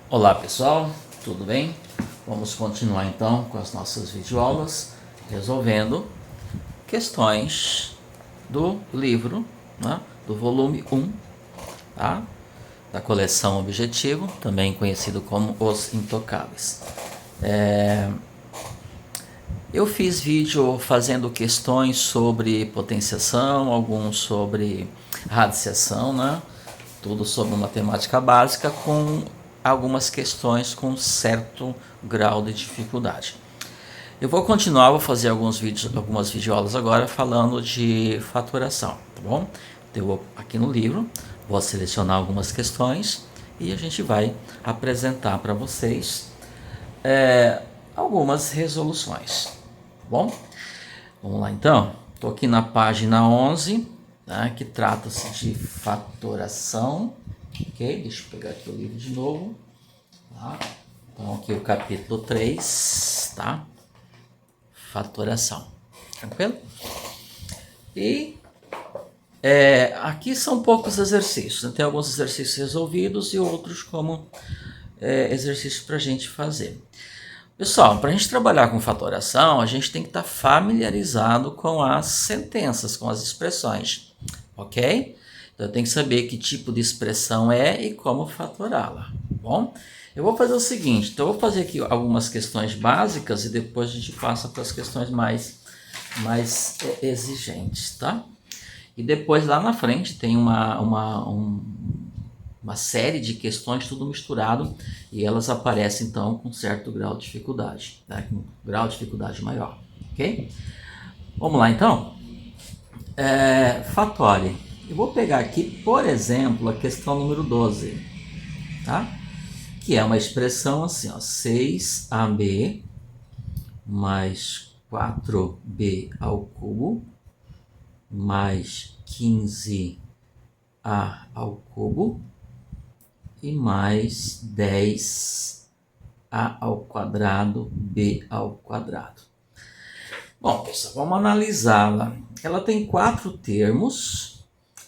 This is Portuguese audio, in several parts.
Olá pessoal, tudo bem? Vamos continuar então com as nossas videoaulas, resolvendo questões do livro, né, do volume 1, tá? Da coleção Objetivo, também conhecido como Os Intocáveis. Eu fiz vídeo fazendo questões sobre potenciação, alguns sobre radiciação, né? Tudo sobre matemática básica com algumas questões com certo grau de dificuldade. Eu vou continuar, vou fazer algumas videoaulas agora falando de fatoração, tá bom? Então, eu vou aqui no livro, vou selecionar algumas questões e a gente vai apresentar para vocês algumas resoluções, tá bom? Vamos lá então, estou aqui na página 11, tá, que trata-se de fatoração, ok? Deixa eu pegar aqui o livro de novo, tá? Então aqui o capítulo 3, tá? Fatoração, tranquilo? E aqui são poucos exercícios, tem alguns exercícios resolvidos e outros como exercícios para a gente fazer. Pessoal, para a gente trabalhar com fatoração, a gente tem que estar familiarizado com as sentenças, com as expressões, ok? Então, eu tenho que saber que tipo de expressão é e como fatorá-la, bom? Eu vou fazer o seguinte, então eu vou fazer aqui algumas questões básicas e depois a gente passa para as questões mais exigentes, tá? E depois lá na frente tem uma série de questões tudo misturado e elas aparecem então com certo grau de dificuldade, né? Com um grau de dificuldade maior, ok? Vamos lá então? Fatore. Eu vou pegar aqui, por exemplo, a questão número 12, tá? Que é uma expressão assim, ó, 6ab mais 4b ao cubo mais 15a ao cubo e mais 10a ao quadrado b ao quadrado. Bom, pessoal, vamos analisá-la. Ela tem 4 termos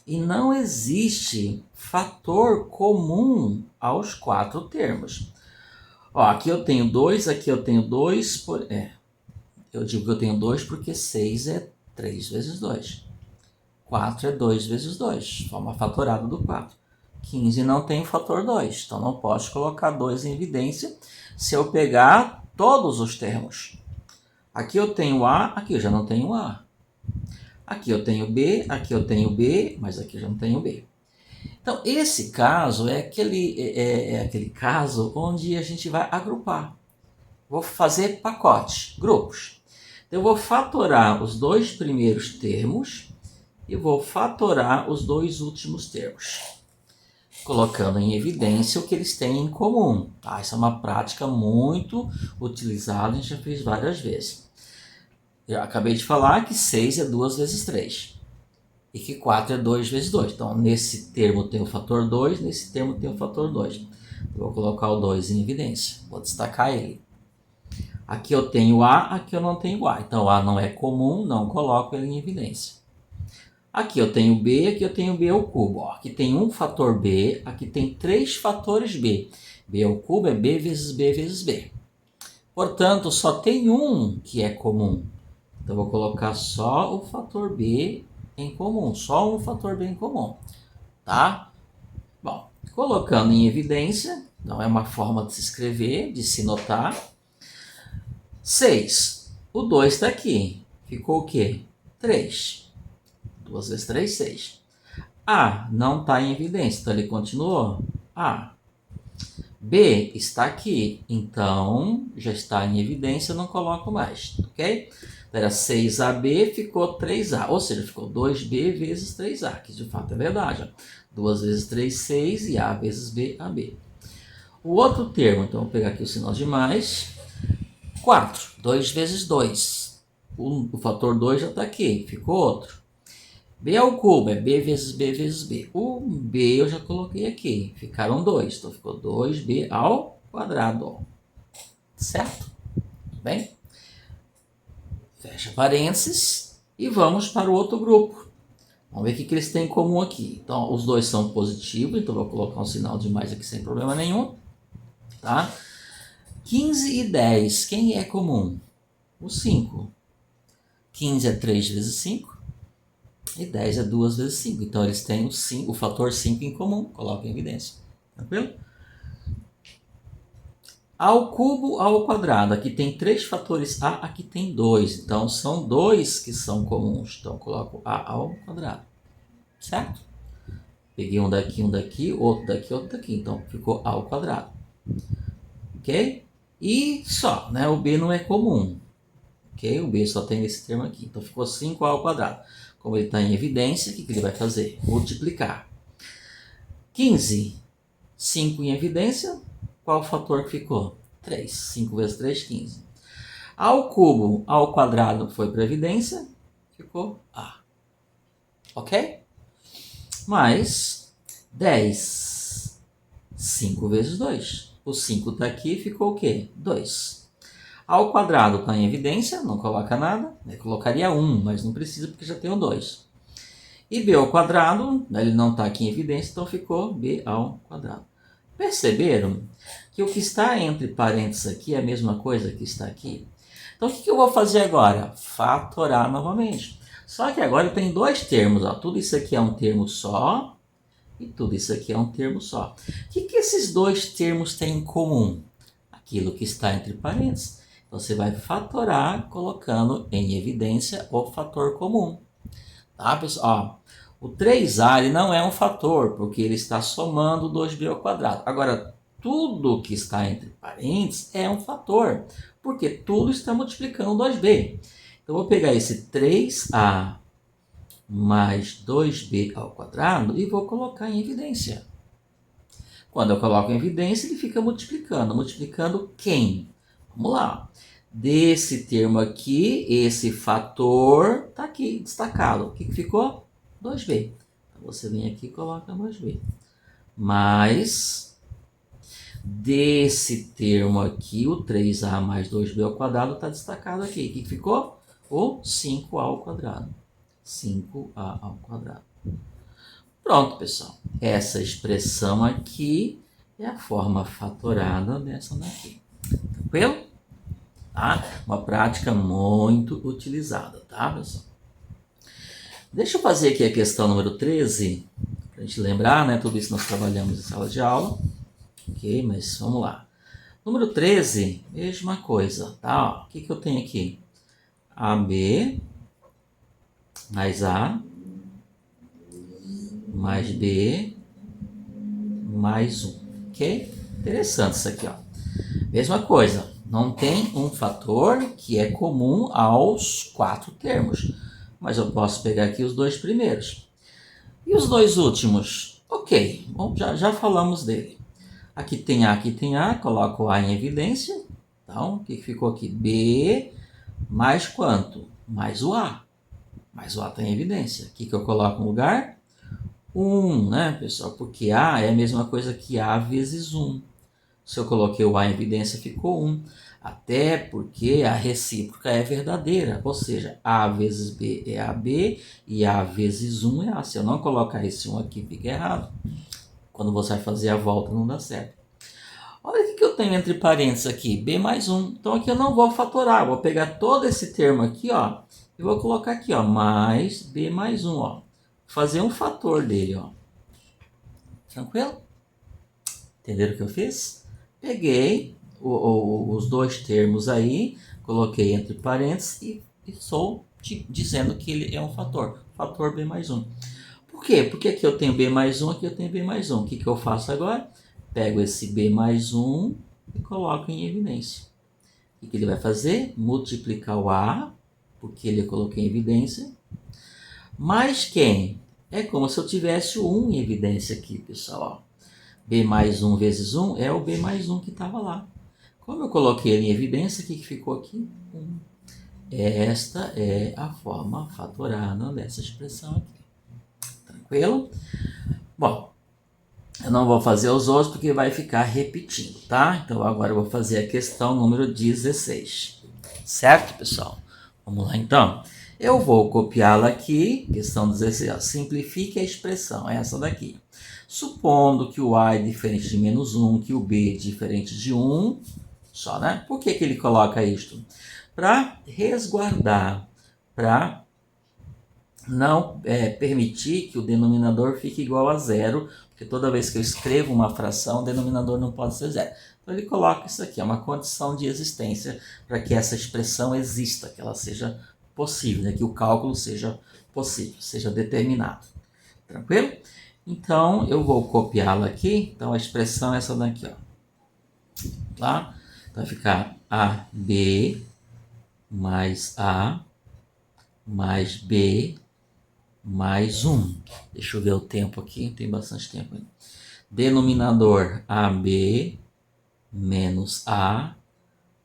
e não existe fator comum aos 4 termos. Ó, aqui eu tenho 2, aqui eu tenho 2, eu digo que eu tenho 2 porque 6 é 3 vezes 2. 4 é 2 vezes 2, forma fatorada do 4. 15 não tem fator 2, então não posso colocar 2 em evidência se eu pegar todos os termos. Aqui eu tenho A, aqui eu já não tenho A. Aqui eu tenho B, aqui eu tenho B, mas aqui eu já não tenho B. Então, esse caso é aquele caso onde a gente vai agrupar. Vou fazer pacote, grupos. Então, eu vou fatorar os 2 primeiros termos e vou fatorar os 2 últimos termos, colocando em evidência o que eles têm em comum. Tá? Essa é uma prática muito utilizada, a gente já fez várias vezes. Eu acabei de falar que 6 é 2 vezes 3 e que 4 é 2 vezes 2. Então, nesse termo tem o fator 2, nesse termo tem o fator 2. Eu vou colocar o 2 em evidência, vou destacar ele. Aqui eu tenho A, aqui eu não tenho A. Então, A não é comum, não coloco ele em evidência. Aqui eu tenho B, aqui eu tenho B ao cubo. Ó, aqui tem um fator B, aqui tem 3 fatores B. B ao cubo é B vezes B vezes B. Portanto, só tem um que é comum. Então, eu vou colocar só o fator B em comum, só um fator B em comum, tá? Bom, colocando em evidência, então é uma forma de se escrever, de se notar. 6, o 2 está aqui, ficou o quê? 3. 2 vezes 3, 6. A não está em evidência, então ele continuou. A. B está aqui, então já está em evidência, eu não coloco mais, ok? Era 6AB, ficou 3A, ou seja, ficou 2B vezes 3A, que de fato é verdade. Ó. 2 vezes 3, 6 e A vezes B, AB. O outro termo, então vou pegar aqui o sinal de mais. 4, 2 vezes 2. O fator 2 já está aqui, ficou outro. B ao cubo é B vezes B vezes B. O B eu já coloquei aqui, ficaram 2, então ficou 2B ao quadrado. Ó. Certo? Tudo bem? Fecha parênteses e vamos para o outro grupo. Vamos ver o que eles têm em comum aqui. Então, os dois são positivos, então vou colocar um sinal de mais aqui sem problema nenhum. tá? 15 e 10, quem é comum? O 5. 15 é 3 vezes 5 e 10 é 2 vezes 5. Então, eles têm o fator 5 em comum. Coloca em evidência. Tranquilo? Ao cubo, ao quadrado. Aqui tem 3 fatores A, aqui tem 2. Então, são 2 que são comuns. Então, eu coloco A ao quadrado. Certo? Peguei um daqui, outro daqui. Então, ficou A ao quadrado. Ok? E só, né? O B não é comum. Ok? O B só tem esse termo aqui. Então, ficou 5A ao quadrado. Como ele está em evidência, o que ele vai fazer? Multiplicar. 15. 5 em evidência. Qual o fator que ficou? 3. 5 vezes 3, 15. Ao cubo, ao quadrado foi para evidência. Ficou A. Ok? Mais 10. 5 vezes 2. O 5 está aqui, ficou o quê? 2. Ao quadrado está em evidência, não coloca nada. Eu colocaria 1, mas não precisa porque já tem o 2. E b ao quadrado, ele não está aqui em evidência, então ficou b ao quadrado. Perceberam que o que está entre parênteses aqui é a mesma coisa que está aqui? Então, o que eu vou fazer agora? Fatorar novamente. Só que agora tem 2 termos. Ó. Tudo isso aqui é um termo só e tudo isso aqui é um termo só. O que esses 2 termos têm em comum? Aquilo que está entre parênteses. Então, você vai fatorar colocando em evidência o fator comum. Tá, pessoal? Ó, o 3A ele não é um fator, porque ele está somando 2b ao quadrado. Agora, tudo que está entre parênteses é um fator, porque tudo está multiplicando 2b. Então, eu vou pegar esse 3A mais 2b ao quadrado e vou colocar em evidência. Quando eu coloco em evidência, ele fica multiplicando. Multiplicando quem? Vamos lá. Desse termo aqui, esse fator está aqui, destacado. O que ficou? 2b. Então, você vem aqui e coloca 2b. Mais desse termo aqui, o 3a mais 2b ao quadrado está destacado aqui. O que ficou? O 5a ao quadrado. 5a ao quadrado. Pronto, pessoal. Essa expressão aqui é a forma fatorada dessa daqui. Tranquilo? Tá? Uma prática muito utilizada, tá, pessoal? Deixa eu fazer aqui a questão número 13, para a gente lembrar, né? Tudo isso nós trabalhamos em sala de aula. Ok, mas vamos lá. Número 13, mesma coisa, tá? Ó, o que eu tenho aqui? AB mais A mais B mais 1, ok? Interessante isso aqui, ó. Mesma coisa, não tem um fator que é comum aos 4 termos, mas eu posso pegar aqui os 2 primeiros. E os 2 últimos? Ok, bom, já falamos dele. Aqui tem A, coloco o A em evidência. Então, o que ficou aqui? B mais quanto? Mais o A. Mais o A está em evidência. O que eu coloco no lugar? 1, né, pessoal? Porque A é a mesma coisa que A vezes 1. Se eu coloquei o A em evidência, ficou 1. Até porque a recíproca é verdadeira. Ou seja, A vezes B é AB e A vezes 1 é A. Se eu não colocar esse 1 aqui, fica errado. Quando você vai fazer a volta, não dá certo. Olha o que eu tenho entre parênteses aqui. B mais 1. Então, aqui eu não vou fatorar. Vou pegar todo esse termo aqui, ó, e vou colocar aqui, ó, mais B mais 1, ó. Fazer um fator dele, ó. Tranquilo? Entenderam o que eu fiz? Peguei os 2 termos aí, coloquei entre parênteses e estou dizendo que ele é um fator. Fator B mais 1. Por quê? Porque aqui eu tenho B mais 1, aqui eu tenho B mais 1. O que eu faço agora? Pego esse B mais 1 e coloco em evidência. O que ele vai fazer? Multiplicar o A, porque ele eu coloquei em evidência. Mais quem? É como se eu tivesse o 1 em evidência aqui, pessoal. Ó. B mais 1 vezes 1 é o B mais 1 que estava lá. Como eu coloquei ele em evidência, o que ficou aqui? 1. Esta é a forma fatorada dessa expressão aqui. Tranquilo? Bom, eu não vou fazer os outros porque vai ficar repetindo, tá? Então agora eu vou fazer a questão número 16. Certo, pessoal? Vamos lá então. Eu vou copiá-la aqui, questão 16, ó, simplifique a expressão, essa daqui. Supondo que o A é diferente de menos 1, que o B é diferente de 1, só, né? Por que ele coloca isto? Para resguardar, para não permitir que o denominador fique igual a zero, porque toda vez que eu escrevo uma fração, o denominador não pode ser zero. Então ele coloca isso aqui, é uma condição de existência para que essa expressão exista, que ela seja possível, né? Que o cálculo seja possível, seja determinado. Tranquilo? Então eu vou copiá-la aqui, então a expressão é essa daqui, ó. Tá? Então vai ficar AB mais A mais B mais 1. Deixa eu ver o tempo aqui, tem bastante tempo aí. Denominador AB menos A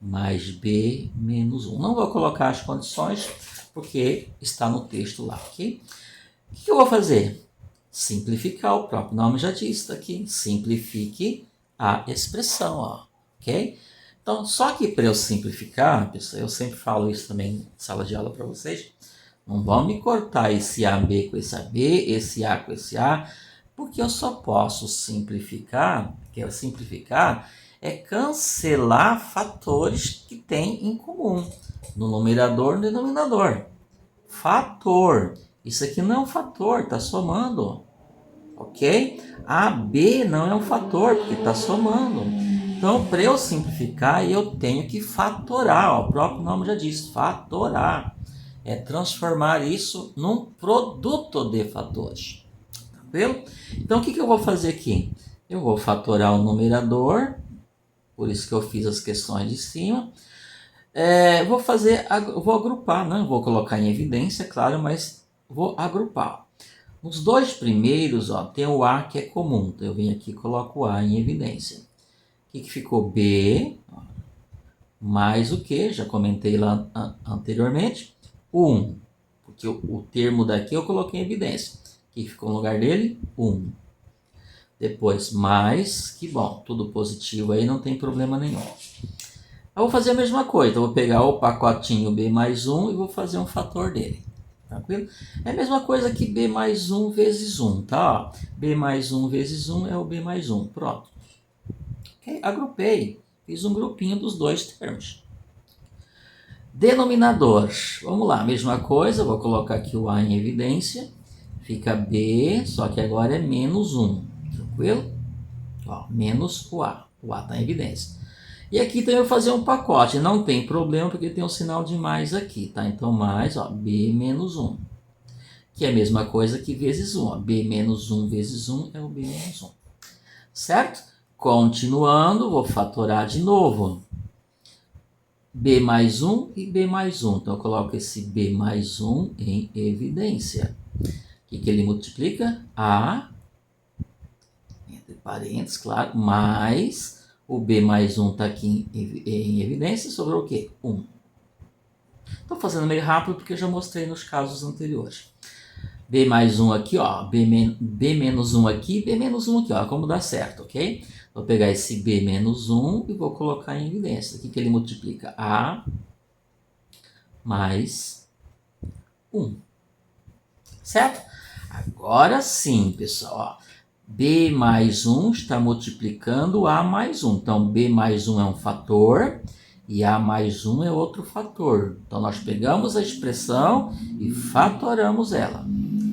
mais B menos 1. Não vou colocar as condições, porque está no texto lá, ok? O que eu vou fazer? Simplificar, o próprio nome já diz, está aqui. Simplifique a expressão, ó, ok? Então, só que para eu simplificar, pessoal, eu sempre falo isso também em sala de aula para vocês, não vão me cortar esse AB com esse AB, esse A com esse A, porque eu só posso simplificar, é cancelar fatores que tem em comum, no numerador e no denominador. Fator, isso aqui não é um fator, está somando, ok? AB não é um fator, porque está somando. Então, para eu simplificar, eu tenho que fatorar, ó, o próprio nome já diz, fatorar. É transformar isso num produto de fatores. Tranquilo? Então, o que eu vou fazer aqui? Eu vou fatorar o numerador, por isso que eu fiz as questões de cima. Vou agrupar, não vou colocar em evidência, claro, mas vou agrupar. Os dois primeiros, ó, tem o A que é comum, então eu venho aqui e coloco o A em evidência. O que ficou? B, mais o que? Já comentei lá anteriormente. 1, porque o termo daqui eu coloquei em evidência. O que ficou no lugar dele? 1. Depois, mais, que bom, tudo positivo aí, não tem problema nenhum. Eu vou fazer a mesma coisa, eu vou pegar o pacotinho B mais 1 e vou fazer um fator dele. Tranquilo? É a mesma coisa que B mais 1 vezes 1, tá? B mais 1 vezes 1 é o B mais 1, pronto. Okay? Agrupei, fiz um grupinho dos dois termos. Denominador, vamos lá, mesma coisa, vou colocar aqui o A em evidência, fica B, só que agora é menos 1, tranquilo? Ó, menos o A está em evidência. E aqui também eu vou fazer um pacote, não tem problema porque tem um sinal de mais aqui, tá? Então mais, ó, B menos 1, que é a mesma coisa que vezes 1, ó, B menos 1 vezes 1 é o B menos 1, certo? Continuando, vou fatorar de novo. B mais 1 e B mais 1. Então, eu coloco esse B mais 1 em evidência. O que ele multiplica? A, entre parênteses, claro, mais o B mais 1 está aqui em evidência, sobrou o quê? 1. Estou fazendo meio rápido porque eu já mostrei nos casos anteriores. B mais 1 aqui, ó, B menos 1 aqui, B menos 1 aqui, ó, como dá certo, ok? Vou pegar esse B menos 1 e vou colocar em evidência. O que ele multiplica? A mais 1. Certo? Agora sim, pessoal. Ó, B mais 1 está multiplicando A mais 1. Então, B mais 1 é um fator e A mais 1 é outro fator. Então, nós pegamos a expressão e fatoramos ela.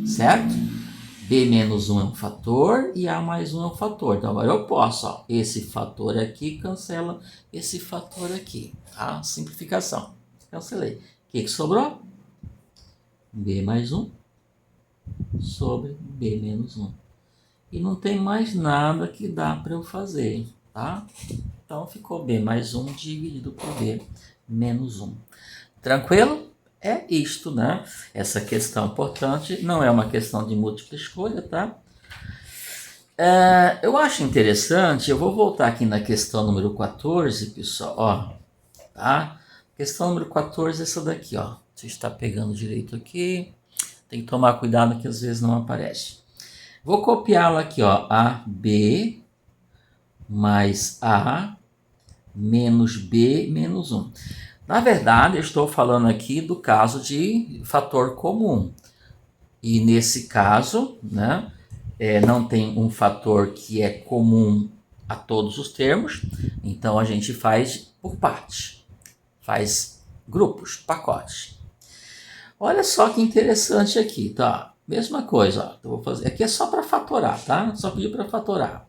Certo? B menos 1 é um fator e A mais 1 é um fator. Então, agora eu posso, ó, esse fator aqui cancela esse fator aqui. Tá? Simplificação. Cancelei. O que sobrou? B mais 1 sobre B menos 1. E não tem mais nada que dá para eu fazer, tá? Então, ficou B mais 1 dividido por B menos 1. Tranquilo? É isto, né? Essa questão, portanto, não é uma questão de múltipla escolha, tá? Eu acho interessante, eu vou voltar aqui na questão número 14, pessoal, ó, tá? Questão número 14 é essa daqui, ó. Você está pegando direito aqui, tem que tomar cuidado que às vezes não aparece. Vou copiá-la aqui, ó, AB mais A menos B menos 1. Na verdade, eu estou falando aqui do caso de fator comum. E nesse caso, né, não tem um fator que é comum a todos os termos, então a gente faz por partes, faz grupos, pacotes. Olha só que interessante aqui, tá? Mesma coisa, ó, eu vou fazer. Aqui é só para fatorar, tá? Só pedir para fatorar.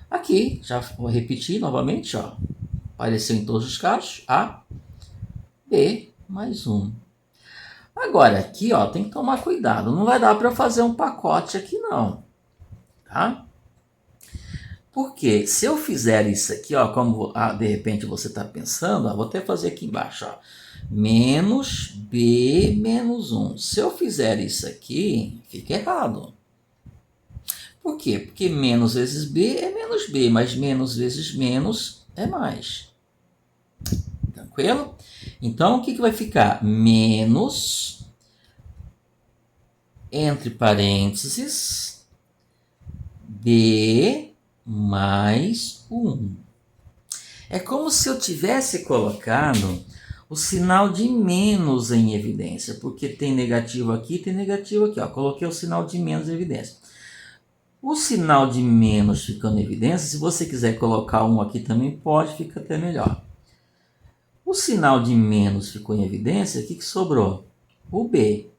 Aqui, já vou repetir novamente, ó. Apareceu em todos os casos, A, B mais 1. Agora, aqui, ó, tem que tomar cuidado. Não vai dar para fazer um pacote aqui, não. Tá? Porque se eu fizer isso aqui, ó, como de repente você está pensando, ó, vou até fazer aqui embaixo, ó, menos B menos 1. Se eu fizer isso aqui, fica errado. Por quê? Porque menos vezes B é menos B, mas menos vezes menos é mais. Tranquilo? Então, o que vai ficar? Menos, entre parênteses, B mais 1. É como se eu tivesse colocado o sinal de menos em evidência, porque tem negativo aqui, tem negativo aqui. Ó. Coloquei o sinal de menos em evidência. O sinal de menos ficando em evidência, se você quiser colocar um aqui também pode, fica até melhor. O sinal de menos ficou em evidência, o que sobrou? O B.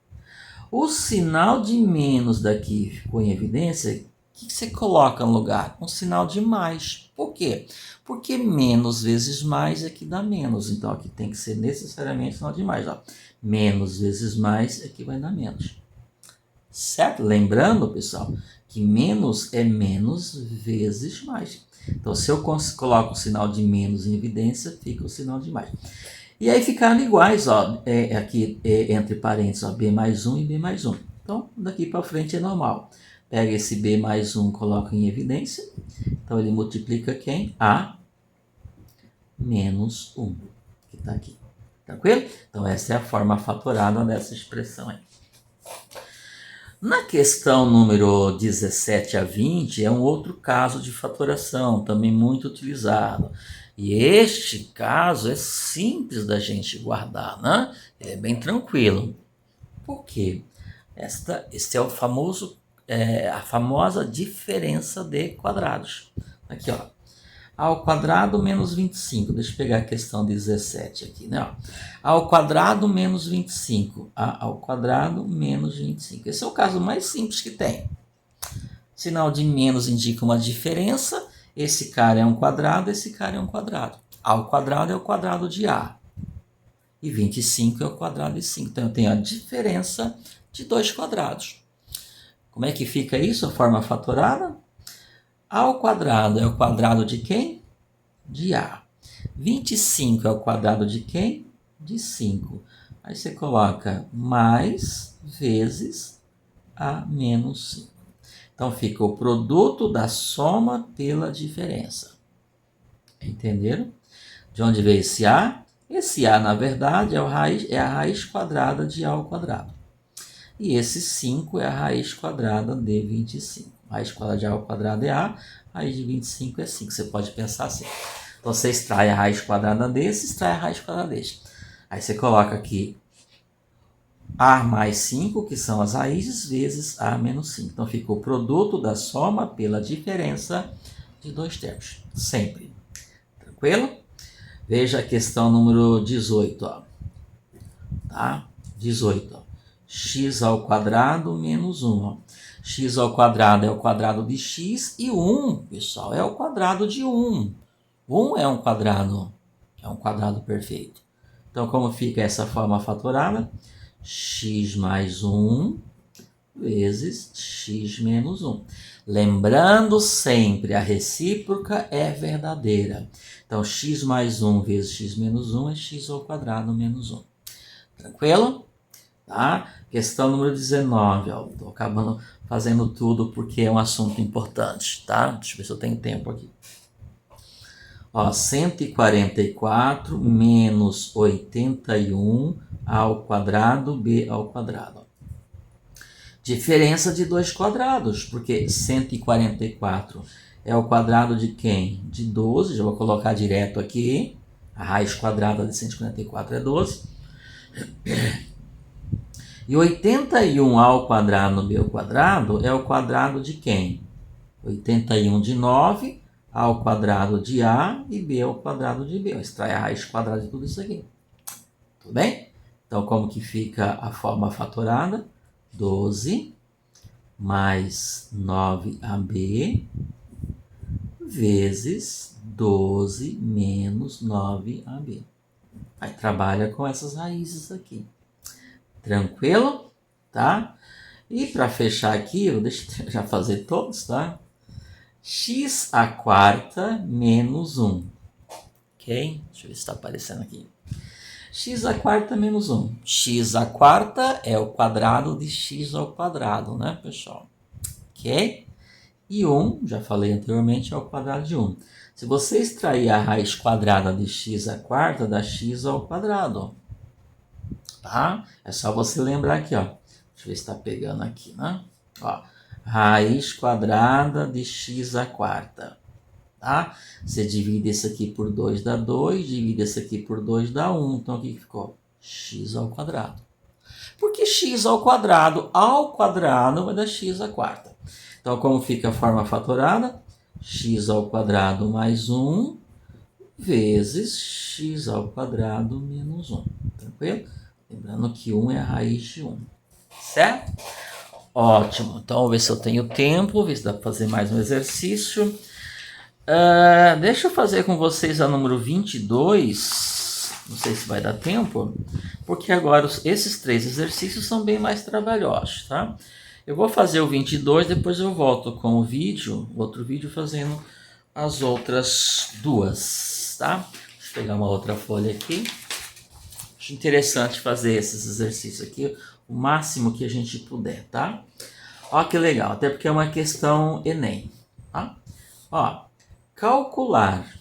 O sinal de menos daqui ficou em evidência, o que você coloca no lugar? Um sinal de mais. Por quê? Porque menos vezes mais é que dá menos. Então, aqui tem que ser necessariamente sinal de mais. Ó. Menos vezes mais é que vai dar menos. Certo? Lembrando, pessoal, que menos é menos vezes mais. Então, se eu coloco o sinal de menos em evidência, fica o sinal de mais. E aí ficaram iguais, ó, aqui entre parênteses, ó, B mais 1 e B mais 1. Então, daqui para frente é normal. Pega esse B mais 1, coloca em evidência. Então, ele multiplica quem? A menos 1, que está aqui. Tranquilo? Então, essa é a forma fatorada dessa expressão aí. Na questão número 17 a 20, é um outro caso de fatoração, também muito utilizado. E este caso é simples da gente guardar, né? É bem tranquilo. Por quê? Este é o famoso, a famosa diferença de quadrados. Aqui, ó. A ao quadrado menos 25. Deixa eu pegar a questão 17 aqui, né? Ó. A ao quadrado menos 25. A ao quadrado menos 25. Esse é o caso mais simples que tem. Sinal de menos indica uma diferença. Esse cara é um quadrado, esse cara é um quadrado. A ao quadrado é o quadrado de A. E 25 é o quadrado de 5. Então, eu tenho a diferença de dois quadrados. Como é que fica isso, a forma fatorada? A ao quadrado é o quadrado de quem? De A. 25 é o quadrado de quem? De 5. Aí você coloca mais vezes A menos 5. Então, fica o produto da soma pela diferença. Entenderam? De onde veio esse A? Esse A, na verdade, é a raiz quadrada de A ao quadrado. E esse 5 é a raiz quadrada de 25. A raiz quadrada de A ao quadrado é A, a raiz de 25 é 5. Você pode pensar assim. Então, você extrai a raiz quadrada desse, extrai a raiz quadrada deste. Aí você coloca aqui A mais 5, que são as raízes, vezes A menos 5. Então, fica o produto da soma pela diferença de dois termos. Sempre. Tranquilo? Veja a questão número 18. Ó. Tá? 18. Ó. X ao quadrado menos 1. Ó. X ao quadrado é o quadrado de x e 1, pessoal, é o quadrado de 1. 1 é um quadrado perfeito. Então, como fica essa forma fatorada? X mais 1 vezes x menos 1. Lembrando sempre, a recíproca é verdadeira. Então, x mais 1 vezes x menos 1 é x ao quadrado menos 1. Tranquilo? Tá? Questão número 19. Estou acabando fazendo tudo porque é um assunto importante. Tá? Deixa eu ver se eu tenho tempo aqui. Ó, 144 menos 81 ao quadrado b ao quadrado. Diferença de dois quadrados, porque 144 é o quadrado de quem? De 12, já vou colocar direto aqui. A raiz quadrada de 144 é 12. E 81 ao quadrado no b ao quadrado é o quadrado de quem? 81 de 9 ao quadrado de a e b ao quadrado de b. Extrai a raiz quadrada de tudo isso aqui. Tudo bem? Então, como que fica a forma fatorada? 12 mais 9ab vezes 12 menos 9ab. Aí trabalha com essas raízes aqui. Tranquilo? Tá? E para fechar aqui, deixa eu já fazer todos, tá? X à quarta menos 1. Ok? Deixa eu ver se está aparecendo aqui. X à quarta menos 1. X à quarta é o quadrado de x ao quadrado, né, pessoal? Ok? E 1, já falei anteriormente, é o quadrado de 1. Se você extrair a raiz quadrada de x à quarta, dá x ao quadrado. Tá? É só você lembrar aqui, ó. Deixa eu ver se está pegando aqui, né? Ó, raiz quadrada de x à quarta. Tá? Você divide isso aqui por 2, dá 2. Divide isso aqui por 2, dá 1. Então, o que ficou? X ao quadrado. Porque x ao quadrado vai dar x à quarta. Então, como fica a forma fatorada? X ao quadrado mais 1 vezes x ao quadrado menos 1. Tranquilo? Lembrando que 1 é a raiz de 1. Certo? Ótimo. Então, vamos ver se eu tenho tempo. Ver se dá para fazer mais um exercício. Deixa eu fazer com vocês a número 22. Não sei se vai dar tempo. Porque agora esses 3 exercícios são bem mais trabalhosos, tá? Eu vou fazer o 22, depois eu volto com o vídeo, outro vídeo fazendo as outras 2, tá? Deixa eu pegar uma outra folha aqui. Acho interessante fazer esses exercícios aqui, o máximo que a gente puder, tá? Ó que legal, até porque é uma questão Enem, tá? Ó, calcular,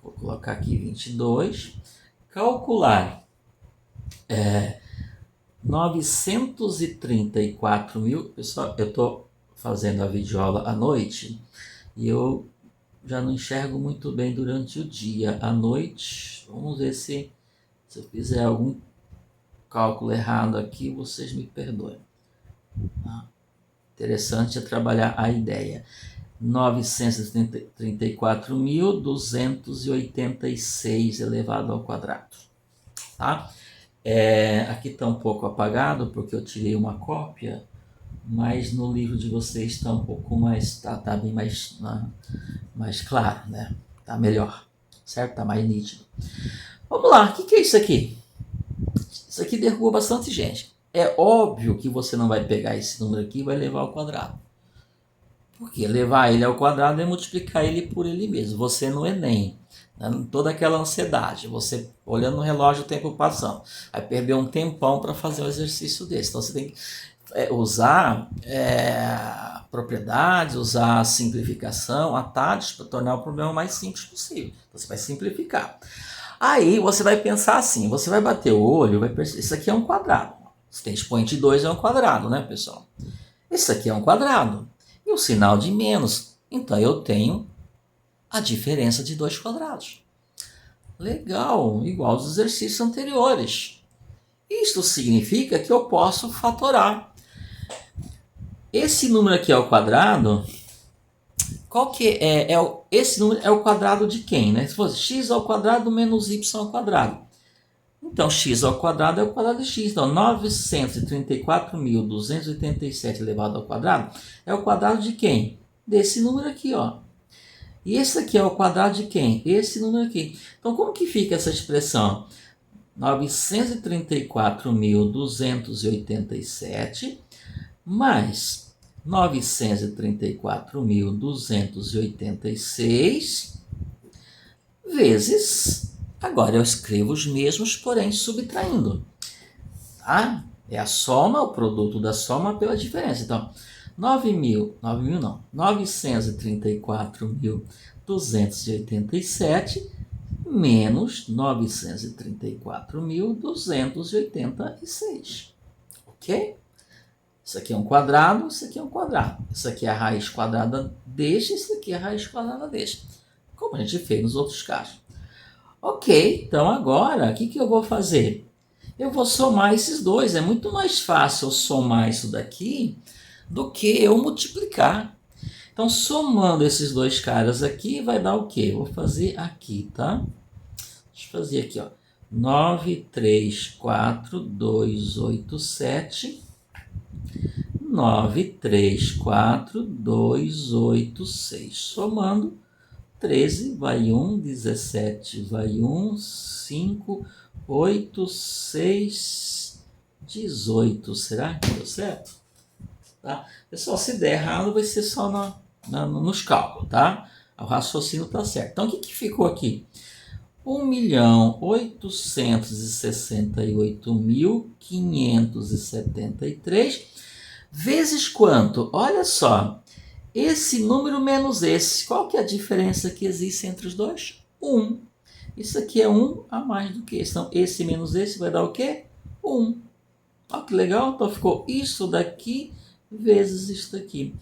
vou colocar aqui 22, calcular 934 mil, pessoal, eu estou fazendo a videoaula à noite e eu já não enxergo muito bem durante o dia. À noite, vamos ver se eu fizer algum cálculo errado aqui, vocês me perdoem. Interessante é trabalhar a ideia. 934.286 elevado ao quadrado. Tá? Aqui está um pouco apagado porque eu tirei uma cópia, mas no livro de vocês está um pouco mais, tá bem mais claro, né? Tá melhor, certo? Tá mais nítido. Vamos lá, o que é isso aqui? Isso aqui derruba bastante gente. É óbvio que você não vai pegar esse número aqui e vai levar ao quadrado. Porque levar ele ao quadrado é multiplicar ele por ele mesmo. Você no Enem, toda aquela ansiedade, você olhando no relógio o tempo passando, vai perder um tempão para fazer um exercício desse. Então você tem que usar propriedades, usar simplificação, atalhos para tornar o problema mais simples possível. Você vai simplificar. Aí você vai pensar assim, você vai bater o olho, vai perceber, isso aqui é um quadrado. Se tem expoente 2 é um quadrado, né, pessoal? Isso aqui é um quadrado. E o sinal de menos. Então eu tenho a diferença de 2 quadrados. Legal, igual aos exercícios anteriores. Isto significa que eu posso fatorar. Esse número aqui ao quadrado, qual que esse número é o quadrado de quem, né? Se fosse x ao quadrado menos y ao quadrado. Então, x ao quadrado é o quadrado de x. Então, 934.287 elevado ao quadrado é o quadrado de quem? Desse número aqui, ó. E esse aqui é o quadrado de quem? Esse número aqui. Então, como que fica essa expressão? 934.287 mais 934.286 vezes... Agora eu escrevo os mesmos, porém subtraindo. Tá? É a soma, o produto da soma pela diferença. Então, 934.287 menos 934.286. Ok? Isso aqui é um quadrado, isso aqui é um quadrado. Isso aqui é a raiz quadrada deste, isso aqui é a raiz quadrada deste. Como a gente fez nos outros casos. Ok, então agora, o que eu vou fazer? eu vou somar esses dois. É muito mais fácil eu somar isso daqui do que eu multiplicar. Então, somando esses dois caras aqui, vai dar o quê? Vou fazer aqui, tá? Deixa eu fazer aqui, ó. 9, 3, 4, 2, 8, 7. 9, 3, 4, 2, 8, 6. Somando, 13, vai 1, 17, vai 1, 5, 8, 6, 18. Será que deu certo? Tá? Pessoal, se der errado, vai ser só nos cálculos, tá? O raciocínio tá certo. Então, o que ficou aqui? 1.868.573 vezes quanto? Olha só, esse número menos esse, qual que é a diferença que existe entre os dois? 1. Isso aqui é 1 a mais do que esse. Então, esse menos esse vai dar o quê? 1. Olha que legal. Então, ficou isso daqui vezes isso daqui.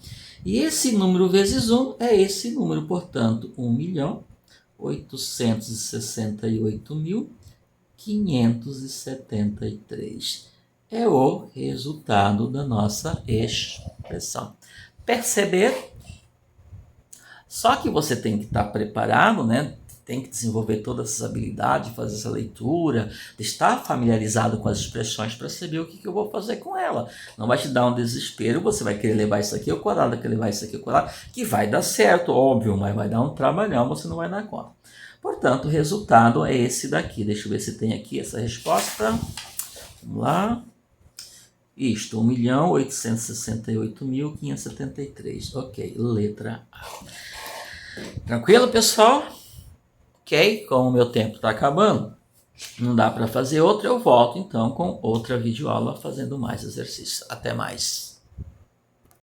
E esse número vezes 1 é esse número, portanto, 1.868.573 é o resultado da nossa expressão. Perceber? Só que você tem que estar preparado, né? Tem que desenvolver todas essas habilidades, fazer essa leitura, estar familiarizado com as expressões para saber o que eu vou fazer com ela. Não vai te dar um desespero, você vai querer levar isso aqui ao quadrado, querer levar isso aqui ao quadrado, que vai dar certo, óbvio, mas vai dar um trabalhão, você não vai dar conta. Portanto, o resultado é esse daqui. Deixa eu ver se tem aqui essa resposta. Vamos lá. Isto, 1.868.573. Ok, letra A. Tranquilo, pessoal? Ok, como o meu tempo está acabando, não dá para fazer outra, eu volto então com outra videoaula fazendo mais exercícios. Até mais.